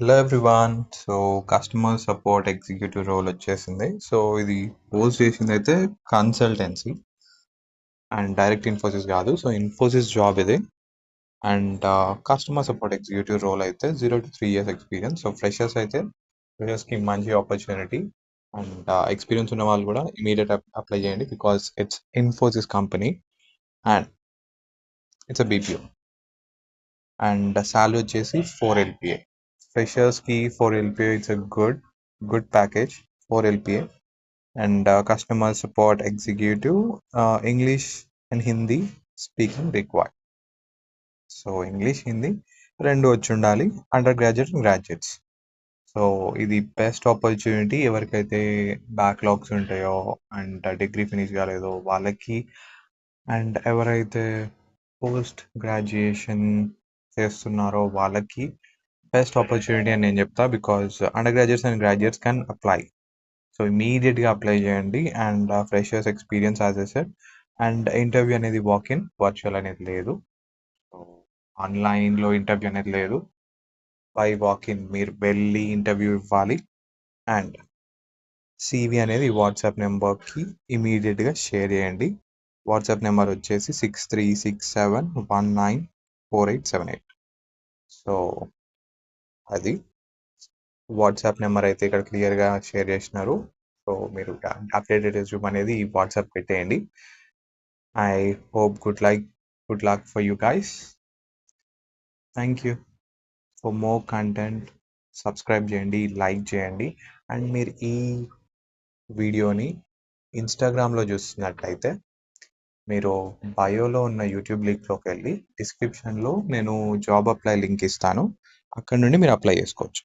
Hello everyone. So customer support executive role వచ్చేసింది. So ఇది post చేసింది అయితే కన్సల్టెన్సీ అండ్ డైరెక్ట్ ఇన్ఫోసిస్ కాదు. సో ఇన్ఫోసిస్ జాబ్ ఇది. And customer support executive role అయితే 0 to 3 years ఎక్స్పీరియన్స్. సో ఫ్రెషర్స్కి మంచి ఆపర్చునిటీ. అండ్ ఎక్స్పీరియన్స్ ఉన్న వాళ్ళు కూడా ఇమీడియట్ అప్లై చేయండి because it's Infosys company and it's a BPO. And salary వచ్చేసి 4 LPA. ఫ్రెషర్స్కి 4 LPA it's a good package. 4 LPA and customer support executive, English and Hindi speaking required. So English Hindi రెండు వచ్చి ఉండాలి, under graduates graduates. So ఇది best opportunity ఎవరికైతే backlogs ఉంటాయో and degree finish కాలేదో వాళ్ళకి, and ఎవరైతే పోస్ట్ గ్రాడ్యుయేషన్ చేస్తున్నారో వాళ్ళకి బెస్ట్ ఆపర్చునిటీ అని నేను చెప్తా. Because under graduates and graduates can apply. So ఇమీడియట్గా అప్లై చేయండి. And freshers experience as a said. And interview అనేది వాక్-ఇన్, వర్చువల్ అనేది లేదు. సో ఆన్లైన్లో ఇంటర్వ్యూ అనేది లేదు, బై వాక్-ఇన్ మీరు వెళ్ళి ఇంటర్వ్యూ ఇవ్వాలి. అండ్ CV అనేది వాట్సాప్ నెంబర్కి ఇమీడియట్గా షేర్ చేయండి. వాట్సాప్ నెంబర్ వచ్చేసి 6367194878. సో అది వాట్సాప్ నెంబర్ అయితే ఇక్కడ క్లియర్గా షేర్ చేసినారు. సో మీరు అప్డేటెడ్ రెజ్యూమ్ అనేది వాట్సాప్ పెట్టేయండి. I hope good luck for you guys. Thank you. For more content subscribe చేయండి, లైక్ చేయండి. అండ్ మీరు ఈ వీడియోని ఇన్స్టాగ్రామ్లో చూస్తున్నట్లయితే మీరు బయోలో ఉన్న యూట్యూబ్ లింక్లోకి వెళ్ళి డిస్క్రిప్షన్లో నేను జాబ్ అప్లై లింక్ ఇస్తాను, అక్కడ నుండి మీరు అప్లై చేసుకోవచ్చు.